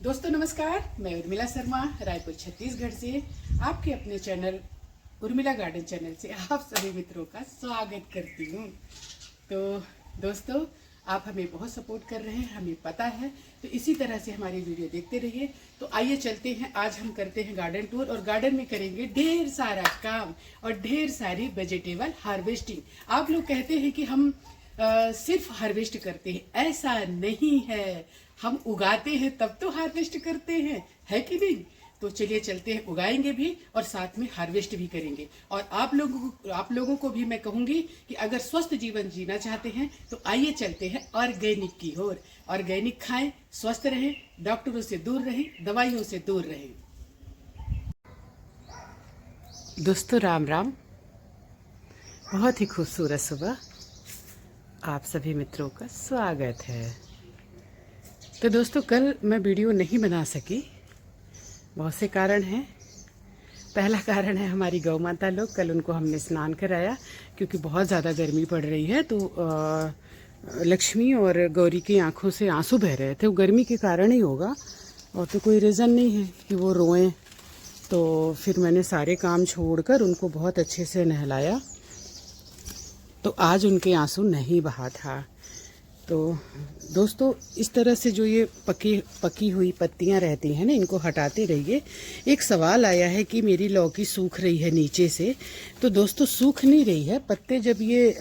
दोस्तों नमस्कार, मैं उर्मिला शर्मा रायपुर छत्तीसगढ़ से आपके अपने चैनल उर्मिला गार्डन चैनल से आप सभी मित्रों का स्वागत करती हूँ। तो दोस्तों, आप हमें बहुत सपोर्ट कर रहे हैं, हमें पता है। तो इसी तरह से हमारी वीडियो देखते रहिए। तो आइए चलते हैं, आज हम करते हैं गार्डन टूर और गार्डन में करेंगे ढेर सारा काम और ढेर सारी वेजिटेबल हार्वेस्टिंग। आप लोग कहते हैं कि हम सिर्फ हार्वेस्ट करते हैं, ऐसा नहीं है। हम उगाते हैं तब तो हार्वेस्ट करते हैं, है कि नहीं? तो चलिए चलते हैं, उगाएंगे भी और साथ में हार्वेस्ट भी करेंगे। और आप लोगों को भी मैं कहूंगी कि अगर स्वस्थ जीवन जीना चाहते हैं तो आइए चलते हैं ऑर्गेनिक की ओर। ऑर्गेनिक खाएं, स्वस्थ रहें, डॉक्टरों से दूर रहें, दवाइयों से दूर रहें। दोस्तों राम राम, बहुत ही खूबसूरत सुबह, आप सभी मित्रों का स्वागत है। तो दोस्तों, कल मैं वीडियो नहीं बना सकी, बहुत से कारण हैं। पहला कारण है हमारी गौ माता लोग, कल उनको हमने स्नान कराया क्योंकि बहुत ज़्यादा गर्मी पड़ रही है। तो लक्ष्मी और गौरी की आंखों से आंसू बह रहे थे, वो गर्मी के कारण ही होगा और तो कोई रीज़न नहीं है कि वो रोएं। तो फिर मैंने सारे काम छोड़कर उनको बहुत अच्छे से नहलाया, तो आज उनके आंसू नहीं बहा था। तो दोस्तों, इस तरह से जो ये पकी हुई पत्तियां रहती हैं ना, इनको हटाते रहिए। एक सवाल आया है कि मेरी लौकी सूख रही है नीचे से। तो दोस्तों, सूख नहीं रही है, पत्ते जब ये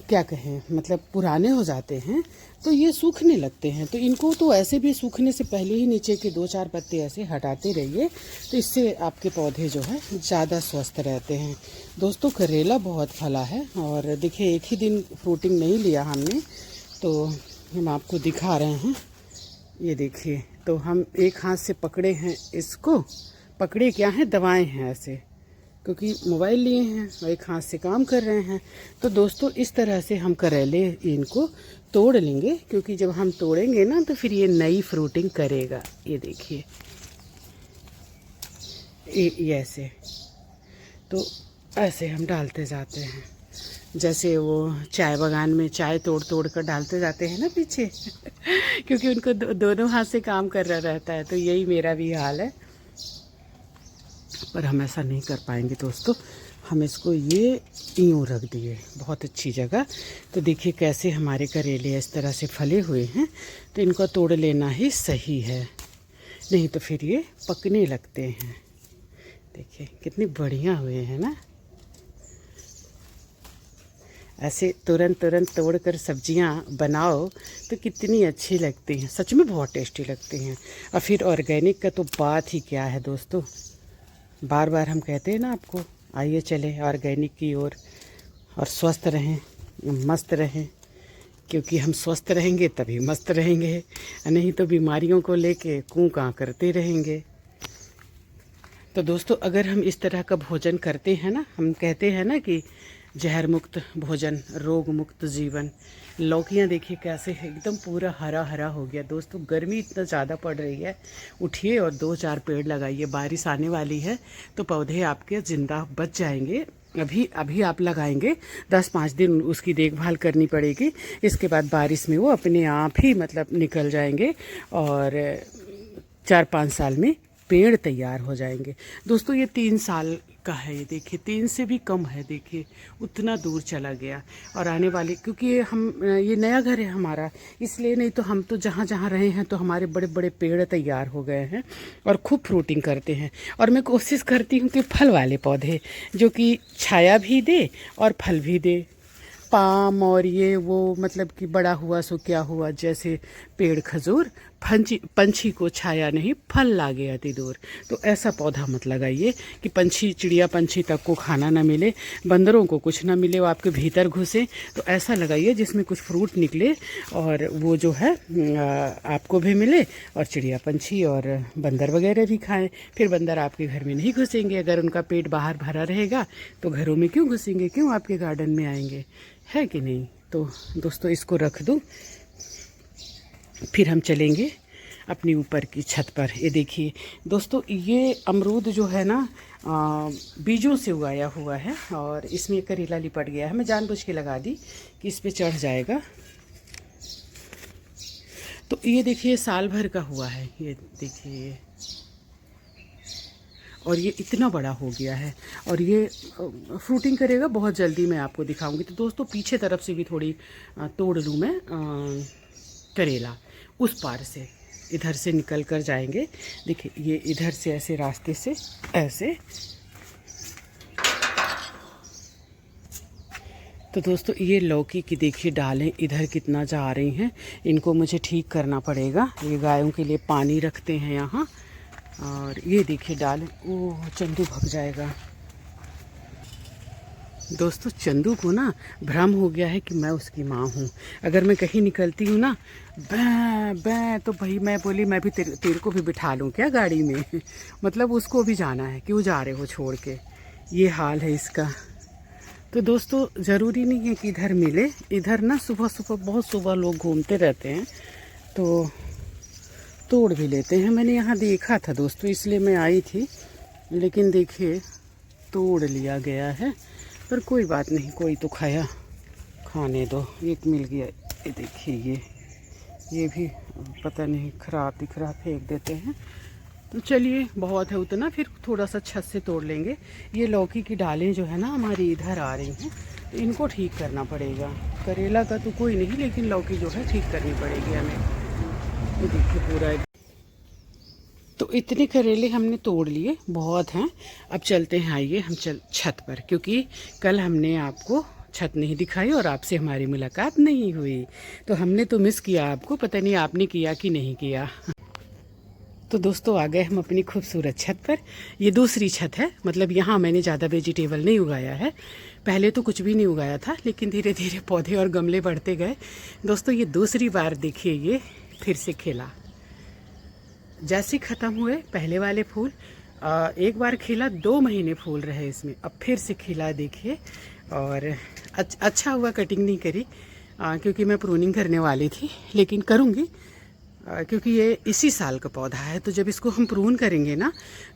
क्या कहें, मतलब पुराने हो जाते हैं तो ये सूखने लगते हैं। तो इनको तो ऐसे भी सूखने से पहले ही नीचे के 2-4 पत्ते ऐसे हटाते रहिए, तो इससे आपके पौधे जो है ज़्यादा स्वस्थ रहते हैं। दोस्तों, करेला बहुत फला है और देखिए एक ही दिन फ्रूटिंग नहीं लिया हमने, तो हम आपको दिखा रहे हैं। ये देखिए, तो हम एक हाथ से पकड़े हैं इसको, पकड़े क्या हैं, दबाएं हैं ऐसे, क्योंकि मोबाइल लिए हैं और एक हाथ से काम कर रहे हैं। तो दोस्तों, इस तरह से हम करेले इनको तोड़ लेंगे, क्योंकि जब हम तोड़ेंगे ना तो फिर ये नई फ्रूटिंग करेगा। ये देखिए, ये ऐसे, तो ऐसे हम डालते जाते हैं, जैसे वो चाय बागान में चाय तोड़ तोड़ कर डालते जाते हैं ना पीछे क्योंकि उनको दोनों हाथ से काम कर रहा रहता है। तो यही मेरा भी हाल है, पर हम ऐसा नहीं कर पाएंगे दोस्तों। हम इसको ये यूँ रख दिए, बहुत अच्छी जगह। तो देखिए कैसे हमारे करेले इस तरह से फले हुए हैं, तो इनको तोड़ लेना ही सही है, नहीं तो फिर ये पकने लगते हैं। देखिए कितनी बढ़िया हुए हैं ना। ऐसे तुरंत तुरंत तोड़ कर सब्जियां बनाओ तो कितनी अच्छी लगती हैं, सच में बहुत टेस्टी लगती हैं। और फिर ऑर्गेनिक का तो बात ही क्या है दोस्तों, बार बार हम कहते हैं ना आपको, आइए चले ऑर्गेनिक की ओर और स्वस्थ रहें, मस्त रहें, क्योंकि हम स्वस्थ रहेंगे तभी मस्त रहेंगे, नहीं तो बीमारियों को लेके कूं कां करते रहेंगे। तो दोस्तों, अगर हम इस तरह का भोजन करते हैं ना, हम कहते हैं ना कि जहर मुक्त भोजन, रोग मुक्त जीवन। लौकियां देखिए कैसे एकदम पूरा हरा हरा हो गया। दोस्तों, गर्मी इतना ज़्यादा पड़ रही है, उठिए और 2-4 पेड़ लगाइए। बारिश आने वाली है तो पौधे आपके ज़िंदा बच जाएंगे। अभी आप लगाएंगे, 10-5 दिन उसकी देखभाल करनी पड़ेगी, इसके बाद बारिश में वो अपने आप ही मतलब निकल जाएंगे और 4-5 साल में पेड़ तैयार हो जाएंगे। दोस्तों, ये 3 साल का है, ये देखिए 3 से भी कम है, देखिए उतना दूर चला गया। और आने वाले, क्योंकि ये नया घर है हमारा, इसलिए, नहीं तो हम तो जहाँ जहाँ रहे हैं तो हमारे बड़े बड़े पेड़ तैयार हो गए हैं और खूब फ्रूटिंग करते हैं। और मैं कोशिश करती हूँ कि फल वाले पौधे जो कि छाया भी दे और फल भी दे, पाम और ये वो, मतलब कि बड़ा हुआ सो क्या हुआ, जैसे पेड़ खजूर, पंछी को छाया नहीं फल लागे अति दूर। तो ऐसा पौधा मत लगाइए कि पंछी, चिड़िया पंछी तक को खाना ना मिले, बंदरों को कुछ ना मिले, वो आपके भीतर घुसे। तो ऐसा लगाइए जिसमें कुछ फ्रूट निकले और वो जो है आपको भी मिले और चिड़िया पंछी और बंदर वगैरह भी खाएं। फिर बंदर आपके घर में नहीं घुसेंगे, अगर उनका पेट बाहर भरा रहेगा तो घरों में क्यों घुसेंगे, क्यों आपके गार्डन में आएंगे, है कि नहीं? तो दोस्तों, इसको रख दूं, फिर हम चलेंगे अपनी ऊपर की छत पर। ये देखिए दोस्तों, ये अमरूद जो है ना बीजों से उगाया हुआ है और इसमें करेला लिपट गया है। मैं जानबूझ के लगा दी कि इस पे चढ़ जाएगा। तो ये देखिए साल भर का हुआ है, ये देखिए ये, और ये इतना बड़ा हो गया है और ये फ्रूटिंग करेगा बहुत जल्दी, मैं आपको दिखाऊंगी। तो दोस्तों पीछे तरफ से भी थोड़ी तोड़ लूँ मैं करेला, उस पार से इधर से निकल कर जाएंगे। देखिए ये इधर से ऐसे रास्ते से ऐसे। तो दोस्तों ये लौकी की देखिए डालें इधर कितना जा रही हैं, इनको मुझे ठीक करना पड़ेगा। ये गायों के लिए पानी रखते हैं यहाँ। और ये देखिए डालें, ओह चंदू भग जाएगा। दोस्तों चंदू को ना भ्रम हो गया है कि मैं उसकी माँ हूँ। अगर मैं कहीं निकलती हूँ ना बैं बैं, तो भाई मैं बोली मैं भी तेरे को भी बिठा लूँ क्या गाड़ी में मतलब उसको भी जाना है, क्यों जा रहे हो छोड़ के। ये हाल है इसका। तो दोस्तों ज़रूरी नहीं है कि इधर मिले, इधर ना सुबह सुबह बहुत सुबह लोग घूमते रहते हैं तो तोड़ भी लेते हैं। मैंने यहाँ देखा था दोस्तों, इसलिए मैं आई थी, लेकिन देखिए तोड़ लिया गया है। पर कोई बात नहीं, कोई तो खाया, खाने दो। एक मिल गया, ये देखिए ये भी पता नहीं ख़राब दिख रहा, फेंक देते हैं। तो चलिए बहुत है उतना, फिर थोड़ा सा छत से तोड़ लेंगे। ये लौकी की डालें जो है ना हमारी इधर आ रही हैं, तो इनको ठीक करना पड़ेगा। करेला का तो कोई नहीं, लेकिन लौकी जो है ठीक करनी पड़ेगी हमें। ये देखिए पूरा। तो इतने करेले हमने तोड़ लिए, बहुत हैं। अब चलते हैं, आइए हम छत पर, क्योंकि कल हमने आपको छत नहीं दिखाई और आपसे हमारी मुलाकात नहीं हुई। तो हमने तो मिस किया आपको, पता नहीं आपने किया कि नहीं किया। तो दोस्तों आ गए हम अपनी खूबसूरत छत पर। ये दूसरी छत है, मतलब यहाँ मैंने ज़्यादा वेजिटेबल नहीं उगाया है। पहले तो कुछ भी नहीं उगाया था, लेकिन धीरे धीरे पौधे और गमले बढ़ते गए। दोस्तों ये दूसरी बार देखिए ये फिर से खिला। जैसे ख़त्म हुए पहले वाले फूल, एक बार खिला, 2 महीने फूल रहे इसमें, अब फिर से खिला देखिए। और अच्छा हुआ कटिंग नहीं करी, क्योंकि मैं प्रूनिंग करने वाली थी, लेकिन करूँगी क्योंकि ये इसी साल का पौधा है। तो जब इसको हम प्रून करेंगे ना,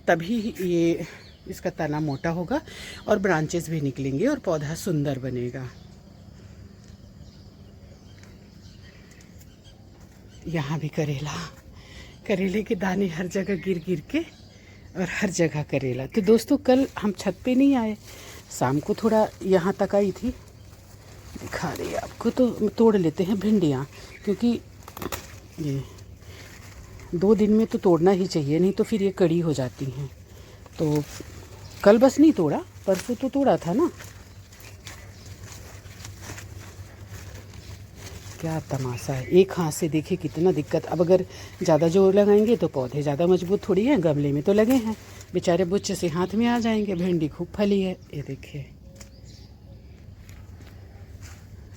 तभी ये इसका तना मोटा होगा और ब्रांचेस भी निकलेंगे और पौधा सुंदर बनेगा। यहाँ भी करेले के दाने हर जगह गिर गिर के, और हर जगह करेला। तो दोस्तों कल हम छत पे नहीं आए, शाम को थोड़ा यहाँ तक आई थी, दिखा रही है आपको। तो तोड़ लेते हैं भिंडियाँ, क्योंकि ये 2 दिन में तो तोड़ना ही चाहिए, नहीं तो फिर ये कड़ी हो जाती हैं। तो कल बस नहीं तोड़ा, परसों तो तोड़ा था ना। क्या तमाशा है, एक हाथ से देखिए कितना दिक्कत। अब अगर ज़्यादा जोर लगाएंगे तो पौधे ज़्यादा मजबूत थोड़ी हैं, गमले में तो लगे हैं, बेचारे बुच्चे से हाथ में आ जाएंगे। भिंडी खूब फली है, ये देखिए।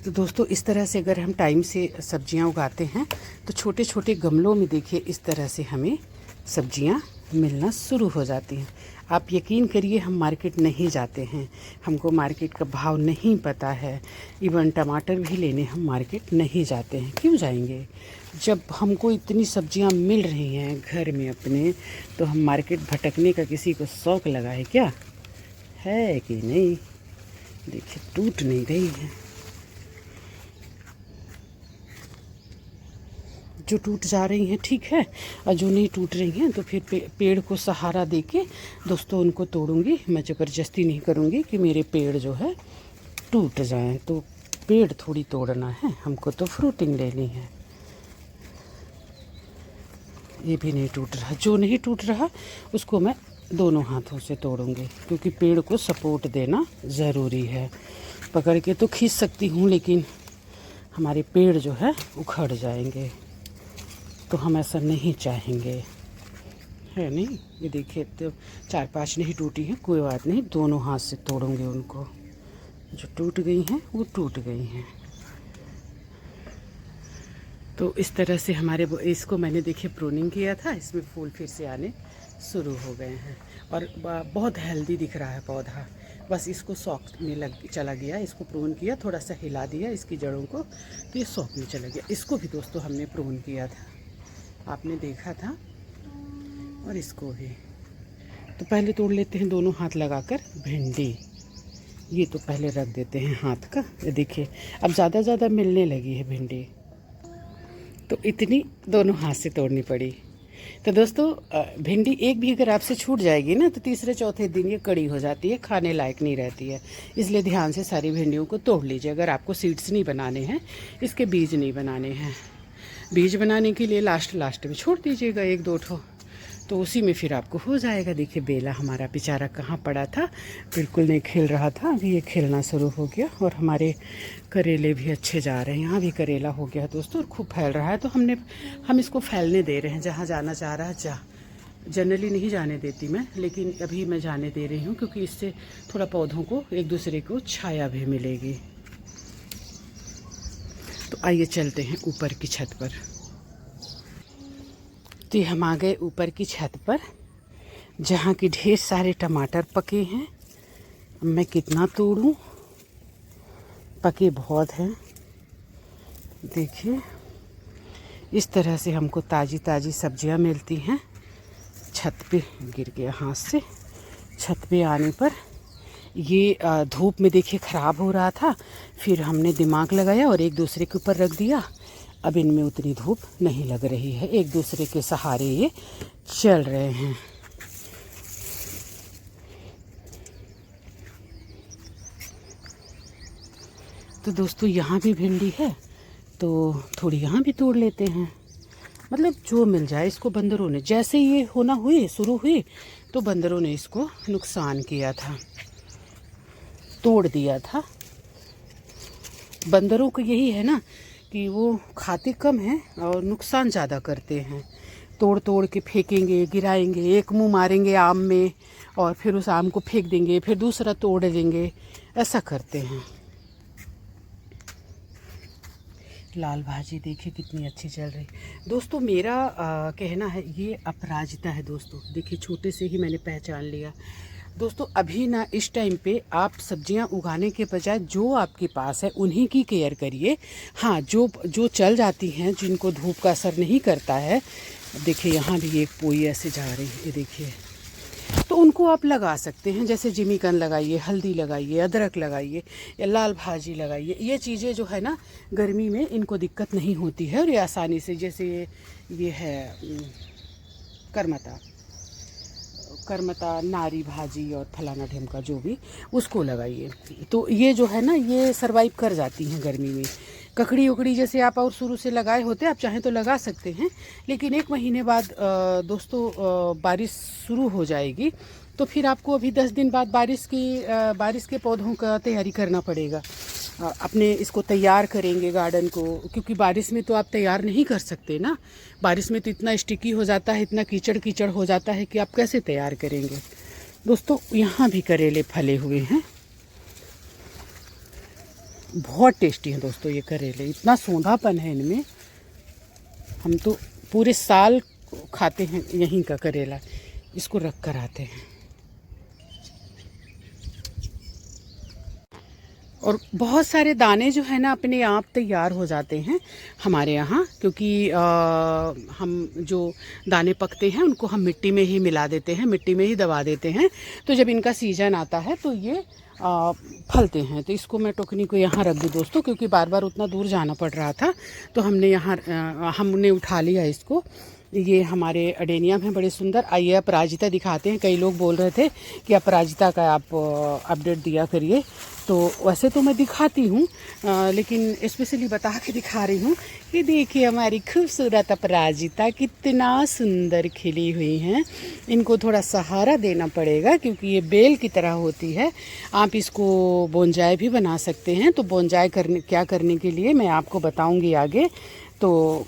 तो दोस्तों इस तरह से अगर हम टाइम से सब्जियां उगाते हैं तो छोटे छोटे गमलों में देखिए इस तरह से हमें सब्जियां मिलना शुरू हो जाती हैं। आप यकीन करिए हम मार्केट नहीं जाते हैं, हमको मार्केट का भाव नहीं पता है। इवन टमाटर भी लेने हम मार्केट नहीं जाते हैं। क्यों जाएंगे, जब हमको इतनी सब्जियां मिल रही हैं घर में अपने, तो हम मार्केट भटकने का किसी को शौक़ लगा है क्या, है कि नहीं। देखिए टूट नहीं रही है, जो टूट जा रही हैं ठीक है, और जो नहीं टूट रही हैं तो फिर पेड़ को सहारा देके दोस्तों उनको तोड़ूंगी। मैं ज़बरदस्ती नहीं करूँगी कि मेरे पेड़ जो है टूट जाएं। तो पेड़ थोड़ी तोड़ना है हमको, तो फ्रूटिंग लेनी है। ये भी नहीं टूट रहा, जो नहीं टूट रहा उसको मैं दोनों हाथों से तोड़ूंगी, क्योंकि पेड़ को सपोर्ट देना ज़रूरी है। पकड़ के तो खींच सकती हूँ, लेकिन हमारे पेड़ जो है उखड़ जाएंगे, तो हम ऐसा नहीं चाहेंगे, है नहीं। ये देखिए तो 4-5 नहीं टूटी हैं, कोई बात नहीं, दोनों हाथ से तोड़ूंगे उनको। जो टूट गई हैं वो टूट गई हैं। तो इस तरह से हमारे इसको मैंने देखिए प्रूनिंग किया था, इसमें फूल फिर से आने शुरू हो गए हैं और बहुत हेल्दी दिख रहा है पौधा। बस इसको शौक में चला गया, इसको प्रून किया, थोड़ा सा हिला दिया इसकी जड़ों को, तो ये शौक में चला गया। इसको भी दोस्तों हमने प्रून किया था, आपने देखा था, और इसको भी। तो पहले तोड़ लेते हैं दोनों हाथ लगाकर भिंडी। ये तो पहले रख देते हैं हाथ का। ये देखिए अब ज़्यादा मिलने लगी है भिंडी। तो इतनी दोनों हाथ से तोड़नी पड़ी। तो दोस्तों भिंडी एक भी अगर आपसे छूट जाएगी ना तो तीसरे चौथे दिन ये कड़ी हो जाती है, खाने लायक नहीं रहती है। इसलिए ध्यान से सारी भिंडियों को तोड़ लीजिए। अगर आपको सीड्स नहीं बनाने हैं, इसके बीज नहीं बनाने हैं, बीज बनाने के लिए लास्ट में छोड़ दीजिएगा 1-2 ठो, तो उसी में फिर आपको हो जाएगा। देखिए बेला हमारा बेचारा कहाँ पड़ा था, बिल्कुल नहीं खिल रहा था, अभी ये खिलना शुरू हो गया। और हमारे करेले भी अच्छे जा रहे हैं, यहाँ भी करेला हो गया दोस्तों और खूब फैल रहा है। तो हम इसको फैलने दे रहे हैं, जहाँ जाना चाह रहा है जनरली नहीं जाने देती मैं, लेकिन अभी मैं जाने दे रही हूँ क्योंकि इससे थोड़ा पौधों को एक दूसरे को छाया भी मिलेगी। तो आइए चलते हैं ऊपर की छत पर। तो हम आ गए ऊपर की छत पर, जहाँ की ढेर सारे टमाटर पके हैं। मैं कितना तोड़ूं, पके बहुत हैं। देखिए इस तरह से हमको ताज़ी ताज़ी सब्जियां मिलती हैं। छत पे गिर गया हाथ से। छत पे आने पर ये धूप में देखिए ख़राब हो रहा था, फिर हमने दिमाग लगाया और एक दूसरे के ऊपर रख दिया। अब इनमें उतनी धूप नहीं लग रही है, एक दूसरे के सहारे ये चल रहे हैं। तो दोस्तों यहाँ भी भिंडी है, तो थोड़ी यहाँ भी तोड़ लेते हैं। मतलब जो मिल जाए। इसको बंदरों ने, जैसे ये शुरू हुई तो बंदरों ने इसको नुकसान किया था, तोड़ दिया था। बंदरों को यही है ना कि वो खाते कम हैं और नुकसान ज़्यादा करते हैं। तोड़ तोड़ के फेंकेंगे, गिराएंगे, एक मुंह मारेंगे आम में और फिर उस आम को फेंक देंगे, फिर दूसरा तोड़ देंगे, ऐसा करते हैं। लाल भाजी देखिए कितनी अच्छी चल रही। दोस्तों मेरा कहना है ये अपराजिता है दोस्तों। देखिए छोटे से ही मैंने पहचान लिया। दोस्तों अभी ना इस टाइम पे आप सब्जियां उगाने के बजाय जो आपके पास है उन्हीं की केयर करिए। हाँ, जो चल जाती हैं, जिनको धूप का असर नहीं करता है, देखिए यहाँ भी एक पोई ऐसे जा रही है, ये देखिए, तो उनको आप लगा सकते हैं। जैसे जिमीकंद लगाइए, हल्दी लगाइए, अदरक लगाइए या लाल भाजी लगाइए। ये चीज़ें जो है ना गर्मी में इनको दिक्कत नहीं होती है और ये आसानी से, जैसे ये है करमता, नारी भाजी और फलाना ढिमका जो भी, उसको लगाइए। तो ये जो है ना ये सरवाइव कर जाती हैं गर्मी में। ककड़ी उकड़ी जैसे आप और शुरू से लगाए होते, आप चाहें तो लगा सकते हैं, लेकिन 1 महीने बाद दोस्तों बारिश शुरू हो जाएगी, तो फिर आपको अभी 10 दिन बाद बारिश के पौधों का तैयारी करना पड़ेगा। अपने इसको तैयार करेंगे गार्डन को, क्योंकि बारिश में तो आप तैयार नहीं कर सकते ना। बारिश में तो इतना स्टिकी हो जाता है, इतना कीचड़ हो जाता है कि आप कैसे तैयार करेंगे। दोस्तों यहाँ भी करेले फले हुए हैं, बहुत टेस्टी हैं दोस्तों ये करेले। इतना सौंधापन है इनमें, हम तो पूरे साल खाते हैं यहीं का करेला। इसको रख कर आते हैं। और बहुत सारे दाने जो है ना अपने आप तैयार हो जाते हैं हमारे यहाँ, क्योंकि हम जो दाने पकते हैं उनको हम मिट्टी में ही मिला देते हैं, मिट्टी में ही दबा देते हैं। तो जब इनका सीजन आता है तो ये फलते हैं। तो इसको मैं टोकनी को यहाँ रख दूँ दोस्तों, क्योंकि बार बार उतना दूर जाना पड़ रहा था, तो हमने उठा लिया इसको। ये हमारे अडेनियम है, बड़े सुंदर। आइए अपराजिता दिखाते हैं। कई लोग बोल रहे थे कि अपराजिता का आप अपडेट दिया करिए, तो वैसे तो मैं दिखाती हूँ, लेकिन स्पेशली बता के दिखा रही हूँ कि देखिए हमारी खूबसूरत अपराजिता कितना सुंदर खिली हुई हैं। इनको थोड़ा सहारा देना पड़ेगा क्योंकि ये बेल की तरह होती है। आप इसको बोनजाई भी बना सकते हैं। तो बोनजाई करने के लिए मैं आपको बताऊँगी आगे। तो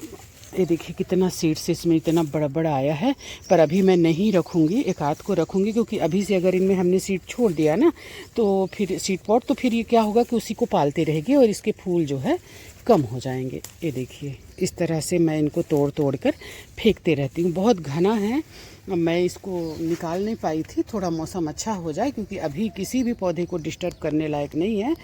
ये देखिए कितना सीड्स इसमें इतना बड़ा बड़ा आया है, पर अभी मैं नहीं रखूँगी, एक आध को रखूँगी, क्योंकि अभी से अगर इनमें हमने सीड छोड़ दिया ना तो फिर सीड पॉट, तो फिर ये क्या होगा कि उसी को पालते रहेगी और इसके फूल जो है कम हो जाएंगे। ये देखिए इस तरह से मैं इनको तोड़ तोड़ कर फेंकते रहती हूँ। बहुत घना है, मैं इसको निकाल नहीं पाई थी, थोड़ा मौसम अच्छा हो जाए, क्योंकि अभी किसी भी पौधे को डिस्टर्ब करने लायक नहीं है।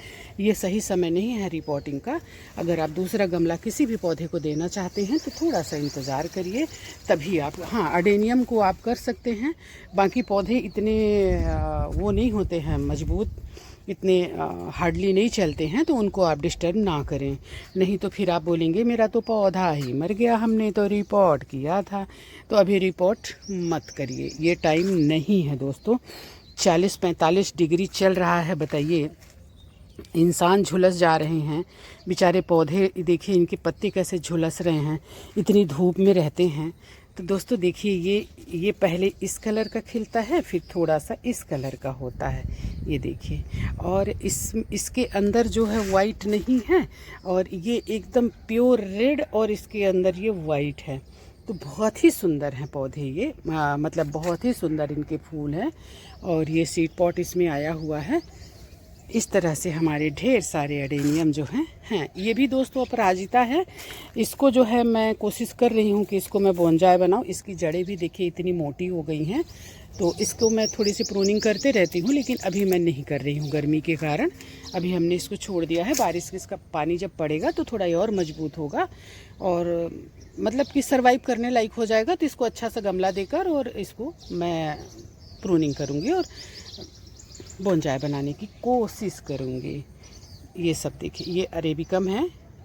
ये सही समय नहीं है रिपोर्टिंग का। अगर आप दूसरा गमला किसी भी पौधे को देना चाहते हैं तो थोड़ा सा इंतज़ार करिए, तभी आप, हाँ अडेनियम को आप कर सकते हैं। बाकी पौधे इतने वो नहीं होते हैं मजबूत, इतने हार्डली नहीं चलते हैं, तो उनको आप डिस्टर्ब ना करें, नहीं तो फिर आप बोलेंगे मेरा तो पौधा ही मर गया, हमने तो रिपोर्ट किया था। तो अभी रिपोर्ट मत करिए, ये टाइम नहीं है दोस्तों। 40-45 डिग्री चल रहा है, बताइए, इंसान झुलस जा रहे हैं, बेचारे पौधे देखिए इनके पत्ते कैसे झुलस रहे हैं, इतनी धूप में रहते हैं। तो दोस्तों देखिए ये पहले इस कलर का खिलता है, फिर थोड़ा सा इस कलर का होता है, ये देखिए। और इसके अंदर जो है वाइट नहीं है, और ये एकदम प्योर रेड, और इसके अंदर ये वाइट है। तो बहुत ही सुंदर हैं पौधे ये, मतलब बहुत ही सुंदर इनके फूल हैं। और ये सीड पॉट इसमें आया हुआ है। इस तरह से हमारे ढेर सारे एडेनियम जो हैं ये भी दोस्तों अपराजिता है। इसको जो है मैं कोशिश कर रही हूँ कि इसको मैं बोनजाय बनाऊँ। इसकी जड़ें भी देखिए इतनी मोटी हो गई हैं, तो इसको मैं थोड़ी सी प्रूनिंग करते रहती हूँ, लेकिन अभी मैं नहीं कर रही हूँ गर्मी के कारण। अभी हमने इसको छोड़ दिया है, बारिश इसका पानी जब पड़ेगा तो थोड़ा और मजबूत होगा, और मतलब कि सर्वाइव करने लायक हो जाएगा। तो इसको अच्छा सा गमला देकर और इसको मैं प्रूनिंग करूँगी और बोनजाय बनाने की कोशिश करूँगी। ये सब देखिए, ये अरेबिकम है,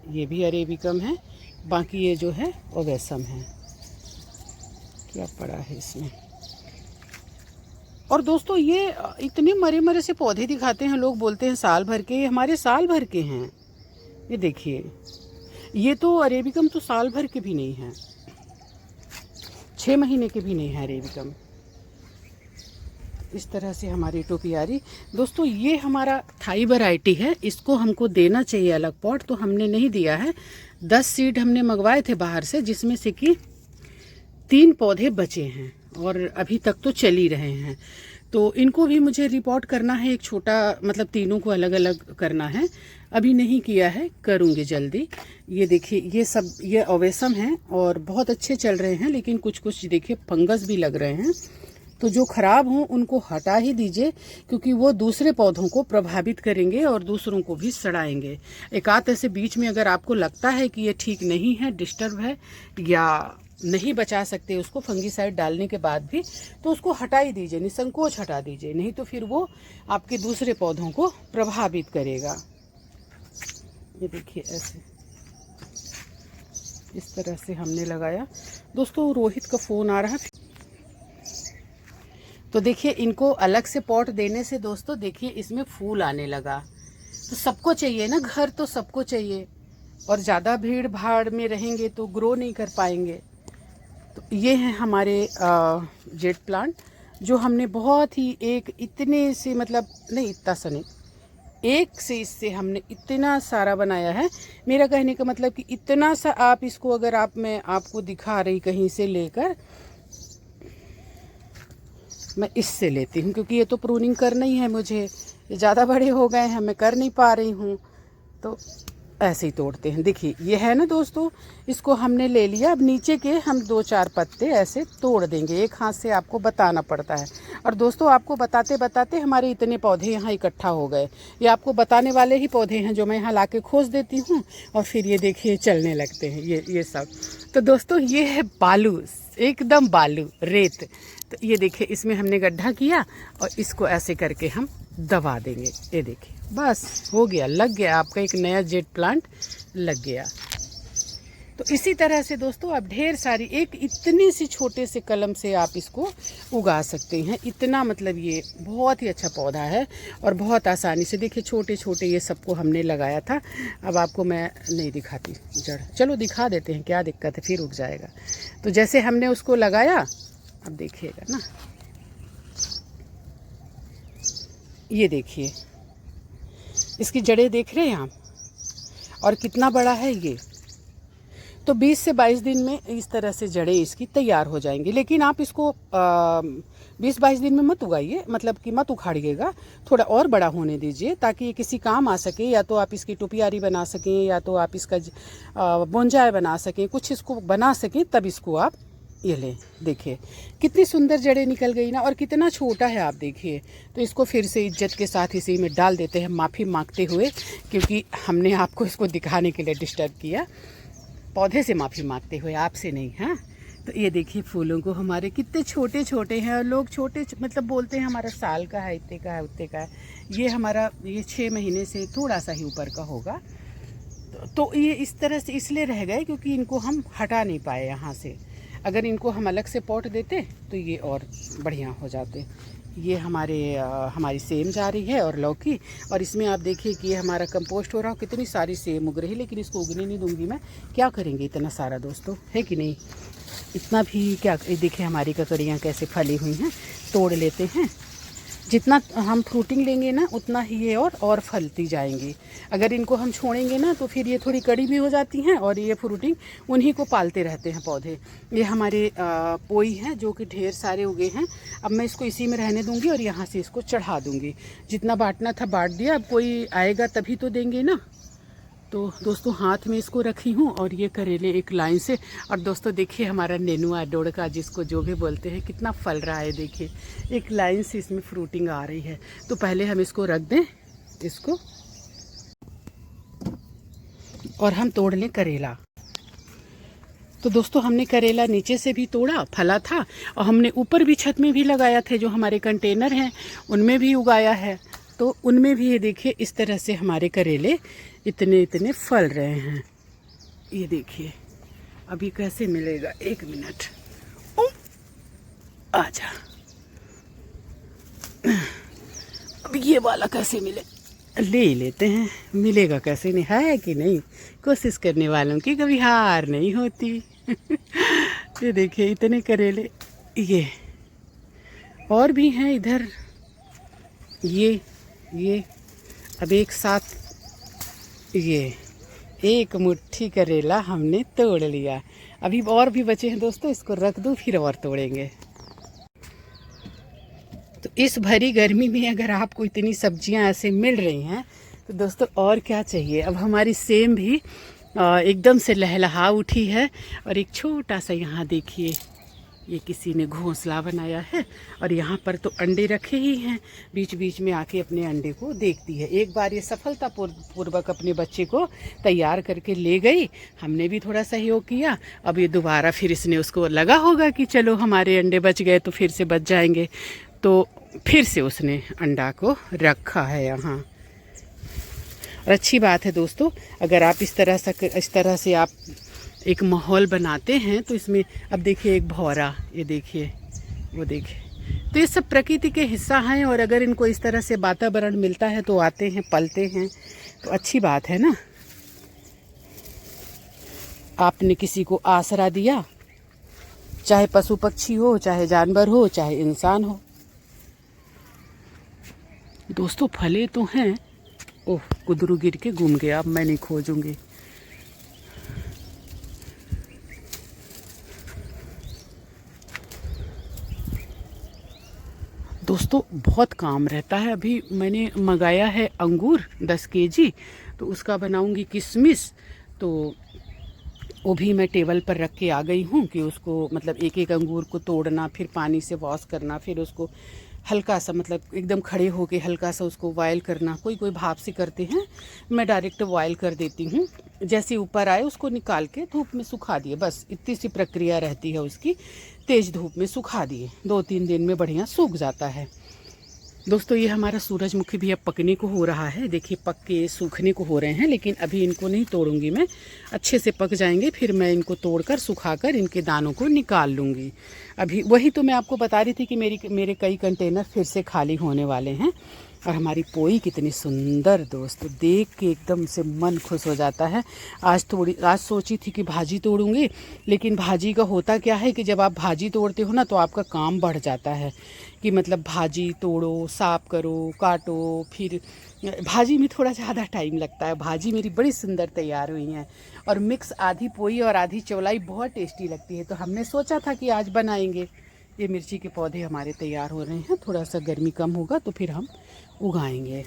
ये भी अरेबिकम है, बाकी ये जो है ओवेसम है। क्या पड़ा है इसमें। और दोस्तों ये इतने मरे मरे से पौधे दिखाते हैं, लोग बोलते हैं साल भर के, हमारे साल भर के हैं। ये देखिए, ये तो अरेबिकम तो साल भर के भी नहीं हैं, 6 महीने के भी नहीं है अरेबिकम। इस तरह से हमारी टोपियारी। दोस्तों ये हमारा थाई वैरायटी है, इसको हमको देना चाहिए अलग पॉट, तो हमने नहीं दिया है। 10 सीड हमने मंगवाए थे बाहर से, जिसमें से कि 3 पौधे बचे हैं, और अभी तक तो चल ही रहे हैं। तो इनको भी मुझे रिपोर्ट करना है, एक छोटा, मतलब तीनों को अलग अलग करना है। अभी नहीं किया है, करूँगी जल्दी। ये देखिए, ये सब ये ओवेसम हैं और बहुत अच्छे चल रहे हैं, लेकिन कुछ कुछ देखिए फंगस भी लग रहे हैं। तो जो खराब हों उनको हटा ही दीजिए, क्योंकि वो दूसरे पौधों को प्रभावित करेंगे और दूसरों को भी सड़ाएंगे। एक आध ऐसे बीच में अगर आपको लगता है कि ये ठीक नहीं है, डिस्टर्ब है, या नहीं बचा सकते उसको फंगीसाइड डालने के बाद भी, तो उसको हटा ही दीजिए, निसंकोच हटा दीजिए, नहीं तो फिर वो आपके दूसरे पौधों को प्रभावित करेगा। ये देखिए ऐसे इस तरह से हमने लगाया। दोस्तों रोहित का फ़ोन आ रहा है। तो देखिए इनको अलग से पॉट देने से दोस्तों देखिए इसमें फूल आने लगा। तो सबको चाहिए ना, घर तो सबको चाहिए, और ज़्यादा भीड़ भाड़ में रहेंगे तो ग्रो नहीं कर पाएंगे। तो ये हैं हमारे जेट प्लांट, जो हमने बहुत ही एक इतने से, मतलब नहीं इतना सा नहीं, एक से इससे हमने इतना सारा बनाया है। मेरा कहने का मतलब कि इतना सा आप इसको, अगर मैं आपको दिखा रही कहीं से लेकर, मैं इससे लेती हूँ, क्योंकि ये तो प्रूनिंग करना ही है मुझे, ये ज़्यादा बड़े हो गए हैं, मैं कर नहीं पा रही हूँ, तो ऐसे ही तोड़ते हैं। देखिए ये है ना दोस्तों, इसको हमने ले लिया। अब नीचे के हम 2-4 पत्ते ऐसे तोड़ देंगे, एक हाथ से आपको बताना पड़ता है। और दोस्तों आपको बताते बताते हमारे इतने पौधे यहाँ इकट्ठा हो गए। ये आपको बताने वाले ही पौधे हैं, जो मैं यहाँ ला के खोज देती हूँ, और फिर ये देखिए चलने लगते हैं ये सब। तो दोस्तों ये है बालू, एकदम बालू, रेत। तो ये देखिए इसमें हमने गड्ढा किया, और इसको ऐसे करके हम दबा देंगे। ये देखिए बस हो गया, लग गया, आपका एक नया जेट प्लांट लग गया। तो इसी तरह से दोस्तों आप ढेर सारी, एक इतनी सी छोटे से कलम से आप इसको उगा सकते हैं। इतना मतलब ये बहुत ही अच्छा पौधा है, और बहुत आसानी से देखिए छोटे छोटे ये सबको हमने लगाया था। अब आपको मैं नहीं दिखाती जड़, चलो दिखा देते हैं, क्या दिक्कत है, फिर उग जाएगा। तो जैसे हमने उसको लगाया, अब देखिएगा ना, ये देखिए इसकी जड़ें देख रहे हैं आप, और कितना बड़ा है ये। तो 20 से 22 दिन में इस तरह से जड़ें इसकी तैयार हो जाएंगी। लेकिन आप इसको 20-22 दिन में मत उगाइए, मतलब कि मत उखाड़िएगा, थोड़ा और बड़ा होने दीजिए, ताकि ये किसी काम आ सके। या तो आप इसकी टोपियारी बना सकें, या तो आप इसका बोनजाय बना सकें, कुछ इसको बना सकें, तब इसको आप ये लें। देखिए कितनी सुंदर जड़ें निकल गई ना, और कितना छोटा है आप देखिए। तो इसको फिर से इज्जत के साथ इसी में डाल देते हैं, माफ़ी मांगते हुए, क्योंकि हमने आपको इसको दिखाने के लिए डिस्टर्ब किया। पौधे से माफ़ी मांगते हुए, आपसे नहीं। हाँ तो ये देखिए फूलों को हमारे कितने छोटे छोटे हैं, और लोग छोटे मतलब बोलते हैं हमारा साल का है, इतने का है, उतने का है। ये हमारा ये 6 महीने से थोड़ा सा ही ऊपर का होगा। तो ये इस तरह से इसलिए रह गए क्योंकि इनको हम हटा नहीं पाए यहाँ से। अगर इनको हम अलग से पॉट देते तो ये और बढ़िया हो जाते। ये हमारी सेम जा रही है और लौकी, और इसमें आप देखिए कि ये हमारा कंपोस्ट हो रहा है। कितनी सारी सेम उग रही है, लेकिन इसको उगने नहीं दूंगी मैं। क्या करेंगे इतना सारा दोस्तों, है कि नहीं? इतना भी क्या। देखिए हमारी ककड़ियाँ कैसे फली हुई हैं, तोड़ लेते हैं। जितना हम फ्रूटिंग लेंगे ना उतना ही ये और फलती जाएंगी। अगर इनको हम छोड़ेंगे ना तो फिर ये थोड़ी कड़ी भी हो जाती हैं, और ये फ्रूटिंग उन्हीं को पालते रहते हैं पौधे। ये हमारे पोई हैं जो कि ढेर सारे उगे हैं। अब मैं इसको इसी में रहने दूंगी और यहाँ से इसको चढ़ा दूंगी। जितना बांटना था बांट दिया, अब कोई आएगा तभी तो देंगे ना। तो दोस्तों हाथ में इसको रखी हूँ, और ये करेले एक लाइन से। और दोस्तों देखिए हमारा नेनुआ डोड़का, जिसको जो भी बोलते हैं, कितना फल रहा है। देखिए एक लाइन से इसमें फ्रूटिंग आ रही है। तो पहले हम इसको रख दें इसको, और हम तोड़ लें करेला। तो दोस्तों हमने करेला नीचे से भी तोड़ा, फला था, और हमने ऊपर भी छत में भी लगाया थे। जो हमारे कंटेनर हैं उनमें भी उगाया है, तो उनमें भी ये देखिए इस तरह से हमारे करेले इतने इतने फल रहे हैं। ये देखिए अभी कैसे मिलेगा, 1 मिनट, आजा। अब ये वाला कैसे मिले, ले ही लेते हैं। मिलेगा कैसे नहीं, है कि नहीं? कोशिश करने वालों की कभी हार नहीं होती। ये देखिए इतने करेले, ये और भी हैं इधर। ये अब एक साथ ये एक मुट्ठी करेला हमने तोड़ लिया। अभी और भी बचे हैं दोस्तों, इसको रख दूँ फिर और तोड़ेंगे। तो इस भरी गर्मी में अगर आपको इतनी सब्जियां ऐसे मिल रही हैं तो दोस्तों और क्या चाहिए। अब हमारी सेम भी एकदम से लहलहा उठी है, और एक छोटा सा यहाँ देखिए ये किसी ने घोंसला बनाया है, और यहाँ पर तो अंडे रखे ही हैं। बीच बीच में आके अपने अंडे को देखती है। एक बार ये सफलतापूर्वक अपने बच्चे को तैयार करके ले गई, हमने भी थोड़ा सहयोग किया। अब ये दोबारा फिर इसने उसको लगा होगा कि चलो हमारे अंडे बच गए तो फिर से बच जाएंगे, तो फिर से उसने अंडा को रखा है यहाँ। और अच्छी बात है दोस्तों, अगर आप इस तरह से आप एक माहौल बनाते हैं तो इसमें अब देखिए एक भौरा, ये देखिए, वो देखिए, तो ये सब प्रकृति के हिस्सा हैं। और अगर इनको इस तरह से वातावरण मिलता है तो आते हैं, पलते हैं, तो अच्छी बात है ना। आपने किसी को आसरा दिया, चाहे पशु पक्षी हो, चाहे जानवर हो, चाहे इंसान हो। दोस्तों फले तो हैं। ओह कुदरू गिर के घूम गया, अब मैं नहीं खोजूंगी। दोस्तों बहुत काम रहता है। अभी मैंने मंगाया है अंगूर 10 केजी, तो उसका बनाऊंगी किशमिश। तो वो भी मैं टेबल पर रख के आ गई हूँ कि उसको मतलब एक एक अंगूर को तोड़ना, फिर पानी से वॉश करना, फिर उसको हल्का सा मतलब एकदम खड़े होके हल्का सा उसको बॉयल करना। कोई कोई भाप से करते हैं, मैं डायरेक्ट बॉयल कर देती हूँ। जैसे ऊपर आए उसको निकाल के धूप में सुखा दिए, बस इतनी सी प्रक्रिया रहती है उसकी। तेज़ धूप में सुखा दिए, 2-3 दिन में बढ़िया सूख जाता है। दोस्तों ये हमारा सूरजमुखी भी अब पकने को हो रहा है। देखिए पक के सूखने को हो रहे हैं, लेकिन अभी इनको नहीं तोड़ूंगी मैं। अच्छे से पक जाएंगे फिर मैं इनको तोड़कर सुखाकर इनके दानों को निकाल लूँगी। अभी वही तो मैं आपको बता रही थी कि मेरे कई कंटेनर फिर से खाली होने वाले हैं। और हमारी पोई कितनी सुंदर दोस्तों, देख के एकदम से मन खुश हो जाता है। आज सोची थी कि भाजी तोड़ूंगी, लेकिन भाजी का होता क्या है कि जब आप भाजी तोड़ते हो ना तो आपका काम बढ़ जाता है कि मतलब भाजी तोड़ो, साफ करो, काटो, फिर भाजी में थोड़ा ज़्यादा टाइम लगता है। भाजी मेरी बड़ी सुंदर तैयार हुई हैं, और मिक्स आधी पोई और आधी चौलाई बहुत टेस्टी लगती है। तो हमने सोचा था कि आज बनाएंगे। ये मिर्ची के पौधे हमारे तैयार हो रहे हैं, थोड़ा सा गर्मी कम होगा तो फिर हम उगाएंगे।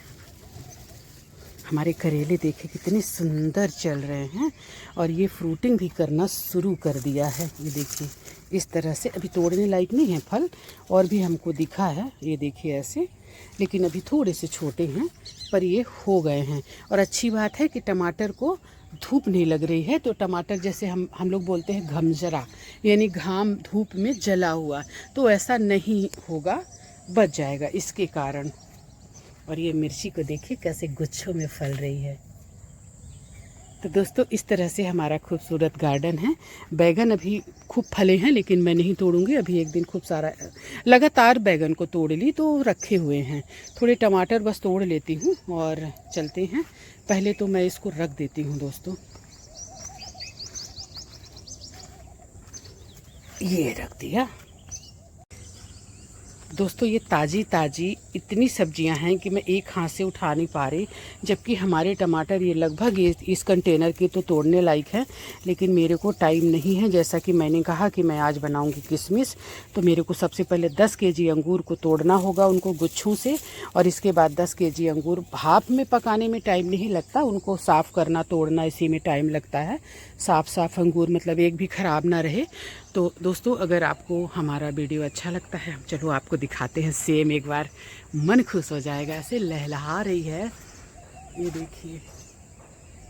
हमारे करेले देखे कितने सुंदर चल रहे हैं, और ये फ्रूटिंग भी करना शुरू कर दिया है। ये देखिए इस तरह से, अभी तोड़ने लायक नहीं है फल, और भी हमको दिखा है। ये देखिए ऐसे, लेकिन अभी थोड़े से छोटे हैं, पर ये हो गए हैं। और अच्छी बात है कि टमाटर को धूप नहीं लग रही है, तो टमाटर जैसे हम लोग बोलते हैं घमजरा, यानी घाम धूप में जला हुआ, तो ऐसा नहीं होगा, बच जाएगा इसके कारण। और ये मिर्ची को देखिए कैसे गुच्छों में फल रही है। तो दोस्तों इस तरह से हमारा खूबसूरत गार्डन है। बैगन अभी खूब फले हैं, लेकिन मैं नहीं तोड़ूंगी। अभी एक दिन खूब सारा लगातार बैगन को तोड़ ली तो रखे हुए हैं। थोड़े टमाटर बस तोड़ लेती हूँ और चलते हैं। पहले तो मैं इसको रख देती हूँ दोस्तों, ये रख दिया। दोस्तों ये ताज़ी ताज़ी इतनी सब्जियां हैं कि मैं एक हाथ से उठा नहीं पा रही, जबकि हमारे टमाटर ये लगभग इस कंटेनर के तो तोड़ने लायक हैं, लेकिन मेरे को टाइम नहीं है। जैसा कि मैंने कहा कि मैं आज बनाऊंगी किशमिश, तो मेरे को सबसे पहले 10 केजी अंगूर को तोड़ना होगा उनको गुच्छों से, और इसके बाद 10 केजी अंगूर भाप में पकाने में टाइम नहीं लगता, उनको साफ़ करना तोड़ना इसी में टाइम लगता है। साफ़ अंगूर मतलब एक भी ख़राब ना रहे। तो दोस्तों अगर आपको हमारा वीडियो अच्छा लगता है, चलो आपको दिखाते हैं सेम, एक बार मन खुश हो जाएगा। ऐसे लहलहा रही है, ये देखिए।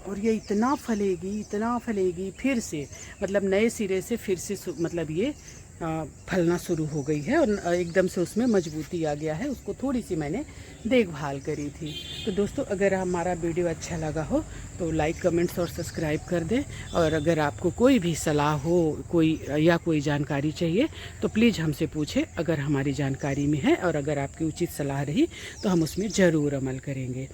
और ये इतना फलेगी फिर से, मतलब नए सिरे से फिर से मतलब ये फलना शुरू हो गई है, और एकदम से उसमें मजबूती आ गया है। उसको थोड़ी सी मैंने देखभाल करी थी। तो दोस्तों अगर हमारा वीडियो अच्छा लगा हो तो लाइक, कमेंट्स और सब्सक्राइब कर दें। और अगर आपको कोई भी सलाह हो, कोई जानकारी चाहिए, तो प्लीज़ हमसे पूछें, अगर हमारी जानकारी में है, और अगर आपकी उचित सलाह रही तो हम उसमें ज़रूर अमल करेंगे।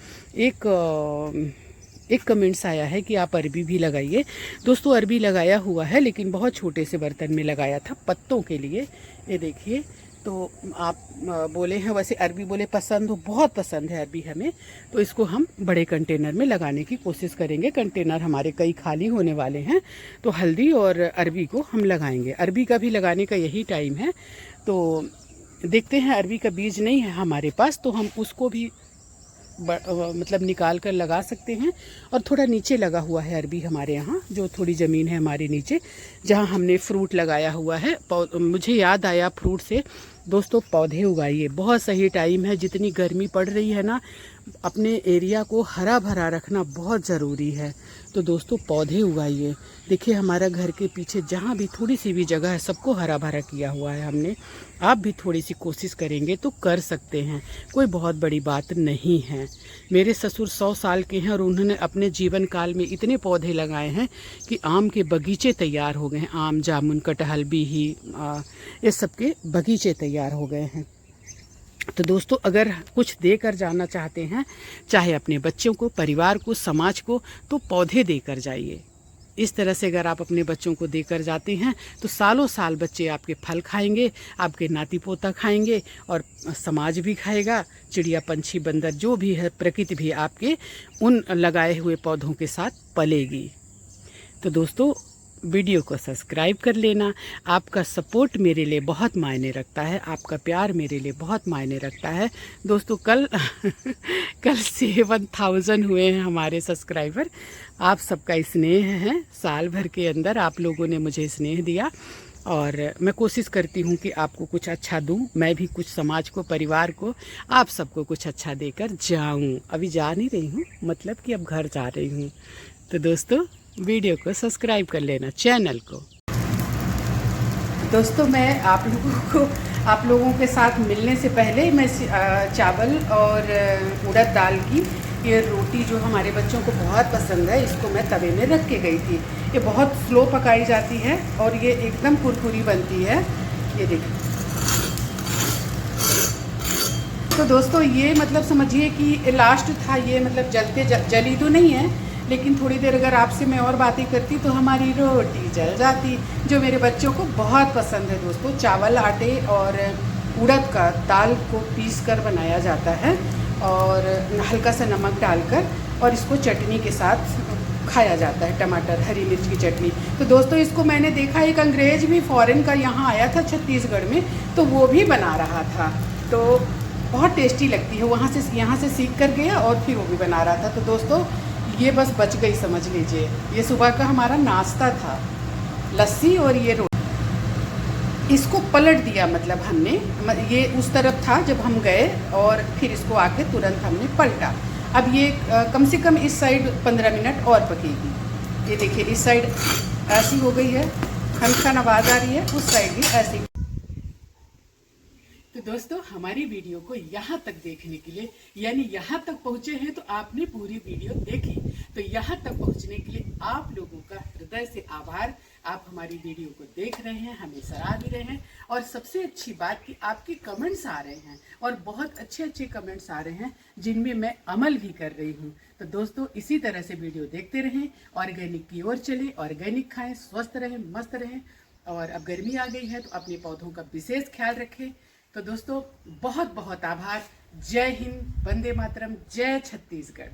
एक कमेंट्स आया है कि आप अरबी भी लगाइए। दोस्तों अरबी लगाया हुआ है, लेकिन बहुत छोटे से बर्तन में लगाया था पत्तों के लिए। ये देखिए, तो आप बोले हैं वैसे अरबी बोले पसंद हो, बहुत पसंद है अरबी हमें, तो इसको हम बड़े कंटेनर में लगाने की कोशिश करेंगे। कंटेनर हमारे कई खाली होने वाले हैं, तो हल्दी और अरबी को हम लगाएंगे। अरबी का भी लगाने का यही टाइम है, तो देखते हैं। अरबी का बीज नहीं है हमारे पास, तो हम उसको भी मतलब निकाल कर लगा सकते हैं। और थोड़ा नीचे लगा हुआ है अरबी हमारे यहाँ, जो थोड़ी ज़मीन है हमारे नीचे, जहाँ हमने फ्रूट लगाया हुआ है। मुझे याद आया फ्रूट से, दोस्तों पौधे उगाइए, बहुत सही टाइम है। जितनी गर्मी पड़ रही है ना, अपने एरिया को हरा भरा रखना बहुत ज़रूरी है। तो दोस्तों पौधे उगाइए। देखिए हमारा घर के पीछे जहाँ भी थोड़ी सी भी जगह है, सबको हरा भरा किया हुआ है हमने। आप भी थोड़ी सी कोशिश करेंगे तो कर सकते हैं, कोई बहुत बड़ी बात नहीं है। मेरे ससुर 100 साल के हैं, और उन्होंने अपने जीवन काल में इतने पौधे लगाए हैं कि आम के बगीचे तैयार हो गए हैं। आम, जामुन, कटहल, बीही, ये सब के बगीचे तैयार हो गए हैं। तो दोस्तों अगर कुछ देकर जाना चाहते हैं, चाहे अपने बच्चों को, परिवार को, समाज को, तो पौधे देकर जाइए। इस तरह से अगर आप अपने बच्चों को देकर जाते हैं तो सालों साल बच्चे आपके फल खाएंगे, आपके नाती पोता खाएंगे, और समाज भी खाएगा। चिड़िया, पंछी, बंदर जो भी है, प्रकृति भी आपके उन लगाए हुए पौधों के साथ पलेगी। तो दोस्तों वीडियो को सब्सक्राइब कर लेना। आपका सपोर्ट मेरे लिए बहुत मायने रखता है, आपका प्यार मेरे लिए बहुत मायने रखता है। दोस्तों कल 7,000 हुए हैं हमारे सब्सक्राइबर। आप सबका स्नेह है, साल भर के अंदर आप लोगों ने मुझे स्नेह दिया, और मैं कोशिश करती हूँ कि आपको कुछ अच्छा दूँ। मैं भी कुछ समाज को, परिवार को, आप सबको कुछ अच्छा देकर जाऊँ। अभी जा नहीं रही हूँ, मतलब कि अब घर जा रही हूँ। तो दोस्तों वीडियो को सब्सक्राइब कर लेना, चैनल को। दोस्तों मैं आप लोगों के साथ मिलने से पहले मैं चावल और उड़द दाल की ये रोटी, जो हमारे बच्चों को बहुत पसंद है, इसको मैं तवे में रख के गई थी। ये बहुत स्लो पकाई जाती है और ये एकदम कुरकुरी बनती है। ये देखिए। तो दोस्तों ये मतलब समझिए कि लास्ट था ये, मतलब जली तो नहीं है, लेकिन थोड़ी देर अगर आपसे मैं और बातें करती तो हमारी रोटी जल जाती, जो मेरे बच्चों को बहुत पसंद है। दोस्तों चावल, आटे और उड़द का दाल को पीस कर बनाया जाता है, और हल्का सा नमक डालकर, और इसको चटनी के साथ खाया जाता है, टमाटर, हरी मिर्च की चटनी। तो दोस्तों इसको मैंने देखा, एक अंग्रेज भी फॉरेन का यहाँ आया था छत्तीसगढ़ में, तो वो भी बना रहा था। तो बहुत टेस्टी लगती है। यहाँ से सीख कर गया और फिर वो भी बना रहा था। तो दोस्तों ये बस बच गई, समझ लीजिए। ये सुबह का हमारा नाश्ता था, लस्सी और ये रोटी। इसको पलट दिया, मतलब हमने, ये उस तरफ था जब हम गए, और फिर इसको आके तुरंत हमने पलटा। अब ये कम से कम इस साइड 15 मिनट और पकेगी। ये देखिए इस साइड ऐसी हो गई है, खन खन आवाज आ रही है, उस साइड भी ऐसी। तो दोस्तों हमारी वीडियो को यहाँ तक देखने के लिए, यानी यहाँ तक पहुँचे हैं तो आपने पूरी वीडियो देखी, तो यहाँ तक पहुँचने के लिए आप लोगों का हृदय से आभार। आप हमारी वीडियो को देख रहे हैं, हमें सराह भी रहे हैं, और सबसे अच्छी बात कि आपके कमेंट्स आ रहे हैं और बहुत अच्छे अच्छे कमेंट्स आ रहे हैं जिनमें मैं अमल भी कर रही हूँ। तो दोस्तों इसी तरह से वीडियो देखते रहें, ऑर्गेनिक की ओर चले, ऑर्गेनिक खाएं, स्वस्थ रहें, मस्त रहें। और अब गर्मी आ गई है तो अपने पौधों का विशेष ख्याल रखें। तो दोस्तों बहुत बहुत आभार। जय हिंद, वंदे मातरम, जय छत्तीसगढ़।